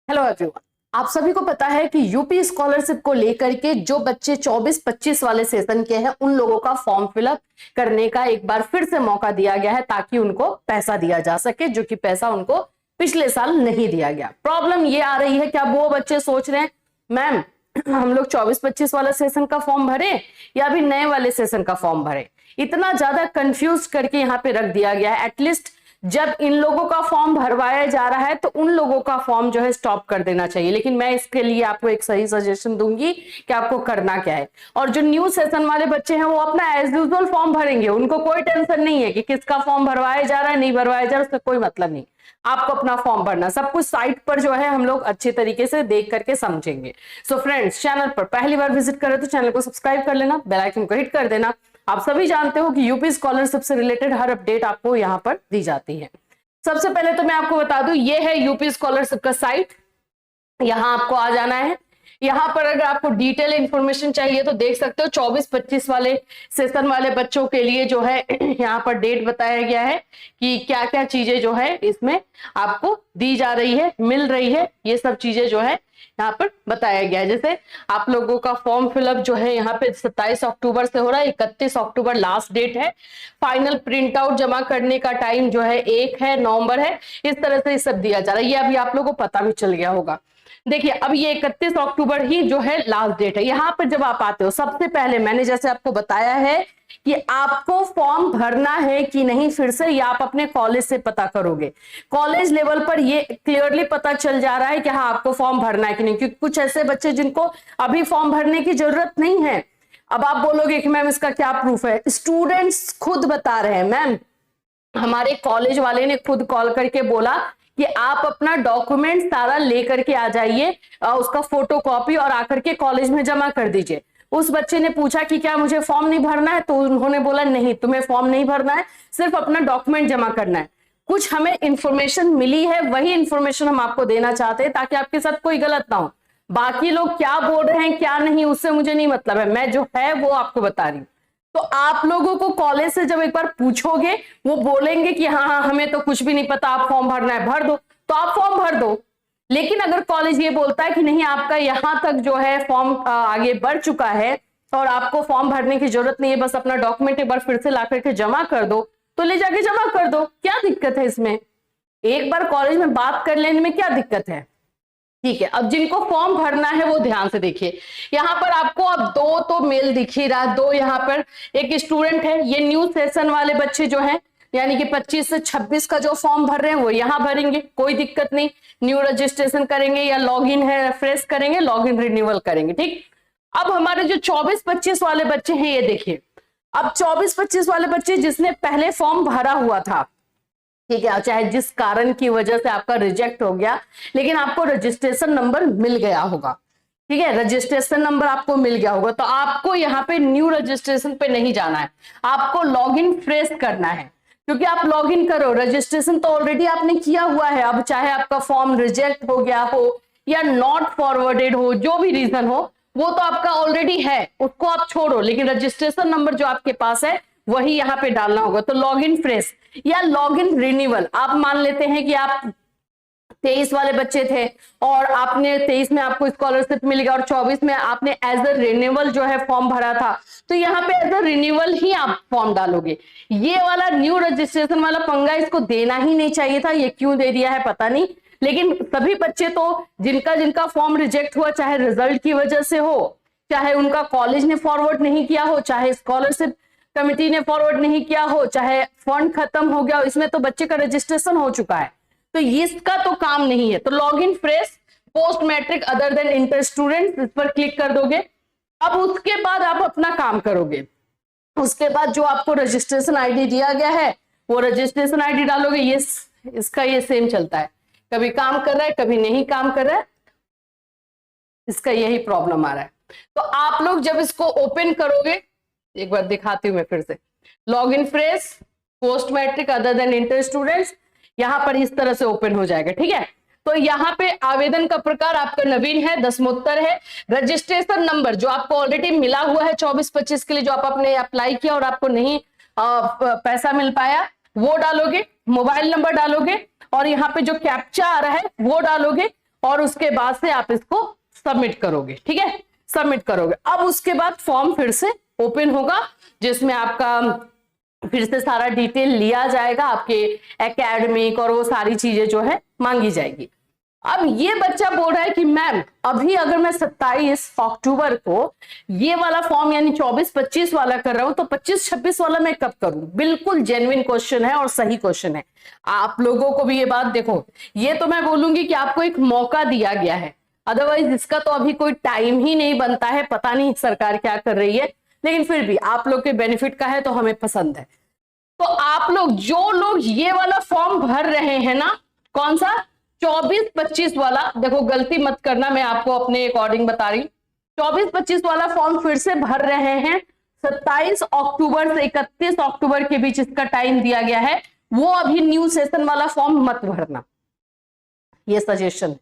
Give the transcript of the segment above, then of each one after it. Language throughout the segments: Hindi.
Hello everyone. आप सभी को पता है कि यूपी स्कॉलरशिप को लेकर के जो बच्चे 24-25 वाले सेशन के हैं उन लोगों का फॉर्म फिलअप करने का एक बार फिर से मौका दिया गया है ताकि उनको पैसा दिया जा सके, जो कि पैसा उनको पिछले साल नहीं दिया गया। प्रॉब्लम ये आ रही है कि अब वो बच्चे सोच रहे हैं मैम हम लोग 24-25 वाला सेशन का फॉर्म भरे या अभी नए वाले सेशन का फॉर्म भरे। इतना ज्यादा कंफ्यूज करके यहाँ पे रख दिया गया है। एटलीस्ट जब इन लोगों का फॉर्म भरवाया जा रहा है तो उन लोगों का फॉर्म जो है स्टॉप कर देना चाहिए, लेकिन मैं इसके लिए आपको एक सही सजेशन दूंगी कि आपको करना क्या है। और जो न्यू सेशन वाले बच्चे हैं वो अपना एज यूजुअल फॉर्म भरेंगे, उनको कोई टेंशन नहीं है कि किसका फॉर्म भरवाया जा रहा है नहीं भरवाया जा रहा है, उसका कोई मतलब नहीं। आपको अपना फॉर्म भरना, सब कुछ साइट पर जो है हम लोग अच्छे तरीके से देख करके समझेंगे। सो फ्रेंड्स, चैनल पर पहली बार विजिट करें तो चैनल को सब्सक्राइब कर लेना, बेल आइकन को हिट कर देना। आप सभी जानते हो कि यूपी स्कॉलरशिप से रिलेटेड हर अपडेट आपको यहाँ पर दी जाती है। सबसे पहले तो मैं आपको बता दूं, ये है यूपी स्कॉलरशिप का साइट। यहां आपको आ जाना है। यहां पर अगर आपको डिटेल इंफॉर्मेशन चाहिए तो देख सकते हो 24-25 वाले सेशन वाले बच्चों के लिए जो है यहाँ पर डेट बताया गया है कि क्या क्या चीजें जो है इसमें आपको दी जा रही है, मिल रही है। ये सब चीजें जो है यहाँ पर बताया गया है। जैसे आप लोगों का फॉर्म फिलअप जो है यहाँ पे 27 अक्टूबर से हो रहा है, 31 अक्टूबर लास्ट डेट है। फाइनल प्रिंट आउट जमा करने का टाइम जो है 1 है नवंबर है। इस तरह से सब दिया जा रहा है। ये अभी आप लोगों को पता भी चल गया होगा। देखिए अब ये 31 अक्टूबर ही जो है लास्ट डेट है। यहाँ पर जब आप आते हो सबसे पहले मैंने जैसे आपको बताया है कि आपको फॉर्म भरना है कि नहीं फिर से, या आप अपने कॉलेज से पता करोगे। कॉलेज लेवल पर ये क्लियरली पता चल जा रहा है कि हाँ आपको फॉर्म भरना है कि नहीं, क्योंकि कुछ ऐसे बच्चे जिनको अभी फॉर्म भरने की जरूरत नहीं है। अब आप बोलोगे कि मैम इसका क्या प्रूफ है? स्टूडेंट्स खुद बता रहे हैं। मैम हमारे कॉलेज वाले ने खुद कॉल करके बोला कि आप अपना डॉक्यूमेंट सारा लेकर के आ जाइए, उसका फोटो कॉपी और आकर के कॉलेज में जमा कर दीजिए। उस बच्चे ने पूछा कि क्या मुझे फॉर्म नहीं भरना है, तो उन्होंने बोला नहीं तुम्हें फॉर्म नहीं भरना है, सिर्फ अपना डॉक्यूमेंट जमा करना है। कुछ हमें इंफॉर्मेशन मिली है, वही इंफॉर्मेशन हम आपको देना चाहते हैं ताकि आपके साथ कोई गलत ना हो। बाकी लोग क्या बोल रहे हैं क्या नहीं उससे मुझे नहीं मतलब है, मैं जो है वो आपको बता रही हूँ। तो आप लोगों को कॉलेज से जब एक बार पूछोगे वो बोलेंगे कि हाँ हमें तो कुछ भी नहीं पता, आप फॉर्म भरना है भर दो, तो आप फॉर्म भर दो। लेकिन अगर कॉलेज ये बोलता है कि नहीं आपका यहां तक जो है फॉर्म आगे बढ़ चुका है और आपको फॉर्म भरने की जरूरत नहीं है, बस अपना डॉक्यूमेंट एक बार फिर से ला करके जमा कर दो, तो ले जाके जमा कर दो। क्या दिक्कत है इसमें? एक बार कॉलेज में बात कर लेने में क्या दिक्कत है? ठीक है, अब जिनको फॉर्म भरना है वो ध्यान से देखिए। यहाँ पर आपको अब दो तो मेल दिख ही रहा, दो यहाँ पर एक स्टूडेंट है। ये न्यू सेशन वाले बच्चे जो हैं यानी कि 25 से 26 का जो फॉर्म भर रहे हैं वो यहाँ भरेंगे, कोई दिक्कत नहीं। न्यू रजिस्ट्रेशन करेंगे या लॉगिन है फ्रेश करेंगे, लॉगिन रिन्यूअल करेंगे। ठीक, अब हमारे जो 24-25 वाले बच्चे हैं ये देखिए। अब 24-25 वाले बच्चे जिसने पहले फॉर्म भरा हुआ था, ठीक है, चाहे जिस कारण की वजह से आपका रिजेक्ट हो गया, लेकिन आपको रजिस्ट्रेशन नंबर मिल गया होगा। ठीक है, रजिस्ट्रेशन नंबर आपको मिल गया होगा, तो आपको यहाँ पे न्यू रजिस्ट्रेशन पे नहीं जाना है, आपको लॉगिन फ्रेश करना है। क्योंकि आप लॉगिन करो, रजिस्ट्रेशन तो ऑलरेडी आपने किया हुआ है। अब चाहे आपका फॉर्म रिजेक्ट हो गया हो या नॉट फॉरवर्डेड हो, जो भी रीजन हो, वो तो आपका ऑलरेडी है, उसको आप छोड़ो। लेकिन रजिस्ट्रेशन नंबर जो आपके पास है वही यहाँ पे डालना होगा। तो लॉगिन फ्रेश या लॉगिन रिन्यूअल, आप मान लेते हैं कि आप 23 वाले बच्चे थे और आपने 23 में आपको स्कॉलरशिप मिल गया और 24 में आपने एज अ रिन्यूअल जो है फॉर्म भरा था, तो यहाँ पे एज अ रिन्यूअल ही आप फॉर्म डालोगे। ये वाला न्यू रजिस्ट्रेशन वाला पंगा इसको देना ही नहीं चाहिए था, ये क्यों दे दिया है पता नहीं। लेकिन सभी बच्चे तो जिनका जिनका फॉर्म रिजेक्ट हुआ, चाहे रिजल्ट की वजह से हो, चाहे उनका कॉलेज ने फॉरवर्ड नहीं किया हो, चाहे स्कॉलरशिप कमिटी ने फॉरवर्ड नहीं किया हो, चाहे फंड खत्म हो गया हो, इसमें तो बच्चे का रजिस्ट्रेशन हो चुका है, तो इसका तो काम नहीं है। तो login fresh post matric other than inter student, इस पर क्लिक कर दोगे। अब उसके बाद आप अपना काम करोगे। उसके बाद जो आपको रजिस्ट्रेशन आईडी दिया गया है वो रजिस्ट्रेशन आईडी डालोगे। ये इसका ये सेम चलता है, कभी काम कर रहा है कभी नहीं काम कर रहा है, इसका यही प्रॉब्लम आ रहा है। तो आप लोग जब इसको ओपन करोगे, एक बार दिखाती हूं मैं फिर से, login fresh post matric other than inter students, यहां पर इस तरह से ओपन हो जाएगा। ठीक है, तो यहाँ पे आवेदन का प्रकार आपका नवीन है, दसमोत्तर है। रजिस्ट्रेशन नंबर जो आपको ऑलरेडी मिला हुआ है 24-25 के लिए, जो आप आपने अप्लाई किया और आपको नहीं पैसा मिल पाया, वो डालोगे। मोबाइल नंबर डालोगे और यहाँ पे जो कैप्चा आ रहा है वो डालोगे और उसके बाद से आप इसको सबमिट करोगे, ठीक है, सबमिट करोगे। अब उसके बाद फॉर्म फिर से ओपन होगा, जिसमें आपका फिर से सारा डिटेल लिया जाएगा, आपके एकेडमिक और वो सारी चीजें जो है मांगी जाएगी। अब ये बच्चा बोल रहा है कि मैम अभी अगर मैं 27 अक्टूबर को ये वाला फॉर्म यानी 24-25 वाला कर रहा हूं तो 25-26 वाला मैं कब करूं? बिल्कुल जेन्युइन क्वेश्चन है और सही क्वेश्चन है। आप लोगों को भी ये बात देखो, ये तो मैं बोलूंगी कि आपको एक मौका दिया गया है, अदरवाइज इसका तो अभी कोई टाइम ही नहीं बनता है। पता नहीं सरकार क्या कर रही है, लेकिन फिर भी आप लोग के बेनिफिट का है तो हमें पसंद है। तो आप लोग जो लोग ये वाला फॉर्म भर रहे हैं ना, कौन सा 24-25 वाला, देखो गलती मत करना, मैं आपको अपने अकॉर्डिंग बता रही हूं। 24-25 वाला फॉर्म फिर से भर रहे हैं 27 अक्टूबर से 31 अक्टूबर के बीच इसका टाइम दिया गया है। वो अभी न्यू सेशन वाला फॉर्म मत भरना, ये सजेशन है,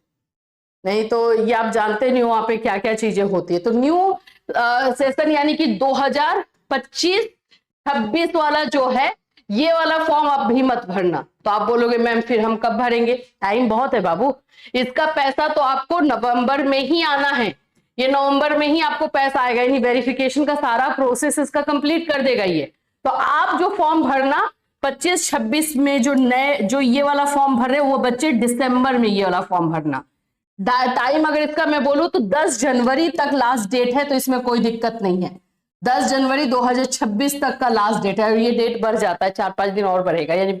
नहीं तो ये आप जानते नहीं हो वहां पे क्या क्या चीजें होती है। तो न्यू सेशन यानी कि 2025-26 वाला जो है ये वाला फॉर्म आप भी मत भरना। तो आप बोलोगे मैम फिर हम कब भरेंगे? टाइम बहुत है बाबू, इसका पैसा तो आपको नवंबर में ही आना है, ये नवंबर में ही आपको पैसा आएगा, यानी वेरिफिकेशन का सारा प्रोसेस इसका कंप्लीट कर देगा ये। तो आप जो फॉर्म भरना 25-26 में, जो नए जो ये वाला फॉर्म भर रहे वो बच्चे दिसंबर में ये वाला फॉर्म भरना। टाइम अगर इसका मैं बोलूं तो 10 जनवरी तक लास्ट डेट है, तो इसमें कोई दिक्कत नहीं है। 10 जनवरी 2026 तक का लास्ट डेट है, और ये डेट बढ़ जाता है, 4-5 दिन और बढ़ेगा, यानी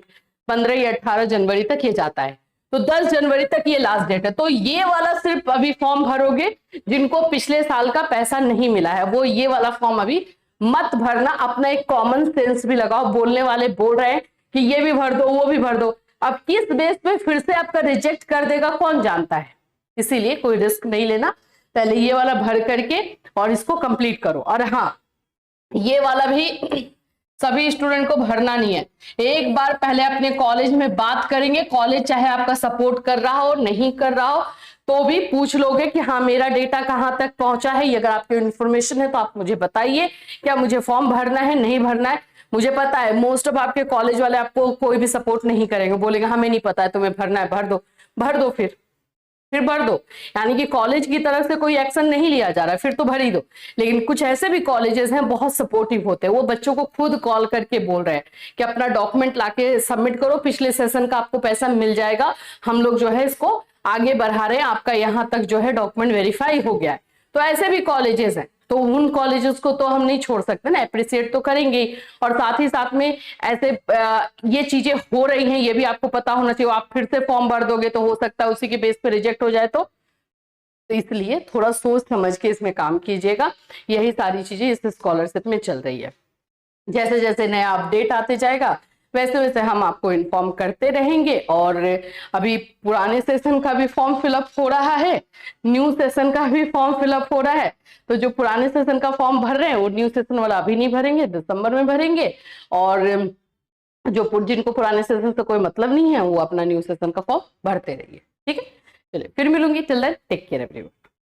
15 या 18 जनवरी तक ये जाता है। तो 10 जनवरी तक ये लास्ट डेट है। तो ये वाला सिर्फ अभी फॉर्म भरोगे जिनको पिछले साल का पैसा नहीं मिला है, वो ये वाला फॉर्म अभी मत भरना। अपना एक कॉमन सेंस भी लगाओ, बोलने वाले बोल रहे हैं कि ये भी भर दो वो भी भर दो, अब किस बेस पे फिर से आपका रिजेक्ट कर देगा कौन जानता है। इसीलिए कोई रिस्क नहीं लेना, पहले ये वाला भर करके और इसको कंप्लीट करो। और हाँ, ये वाला भी सभी स्टूडेंट को भरना नहीं है, एक बार पहले अपने कॉलेज में बात करेंगे, कॉलेज चाहे आपका सपोर्ट कर रहा हो नहीं कर रहा हो तो भी पूछ लोगे कि हाँ मेरा डेटा कहाँ तक पहुंचा है। अगर आपको इन्फॉर्मेशन है तो आप मुझे बताइए, क्या मुझे फॉर्म भरना है नहीं भरना है। मुझे पता है मोस्ट ऑफ आपके कॉलेज वाले आपको कोई भी सपोर्ट नहीं करेंगे, बोलेंगे हमें नहीं पता है तुम्हें भरना है, भर दो, भर दो, फिर भर दो। यानी कि कॉलेज की तरफ से कोई एक्शन नहीं लिया जा रहा है, फिर तो भर ही दो। लेकिन कुछ ऐसे भी कॉलेजेस हैं बहुत सपोर्टिव होते हैं, वो बच्चों को खुद कॉल करके बोल रहे हैं कि अपना डॉक्यूमेंट लाके सबमिट करो, पिछले सेशन का आपको पैसा मिल जाएगा, हम लोग जो है इसको आगे बढ़ा रहे हैं, आपका यहाँ तक जो है डॉक्यूमेंट वेरीफाई हो गया है। तो ऐसे भी कॉलेजेस हैं, तो उन कॉलेजेस को तो हम नहीं छोड़ सकते ना, अप्रिशिएट तो करेंगे। और साथ ही साथ में ऐसे ये चीजें हो रही हैं, ये भी आपको पता होना चाहिए। आप फिर से फॉर्म भर दोगे तो हो सकता है उसी के बेस पे रिजेक्ट हो जाए, तो इसलिए थोड़ा सोच समझ के इसमें काम कीजिएगा। यही सारी चीजें इस स्कॉलरशिप में चल रही है। जैसे जैसे नया अपडेट आते जाएगा वैसे वैसे हम आपको इन्फॉर्म करते रहेंगे। और अभी पुराने सेशन का भी फॉर्म फिलअप हो रहा है, न्यू सेशन का भी फॉर्म फिलअप हो रहा है। तो जो पुराने सेशन का फॉर्म भर रहे हैं वो न्यू सेशन वाला अभी नहीं भरेंगे, दिसंबर में भरेंगे। और जो जिनको पुराने सेशन से कोई मतलब नहीं है वो अपना न्यू सेशन का फॉर्म भरते रहिए, ठीक है। चलिए फिर मिलूंगी, till then take care everyone.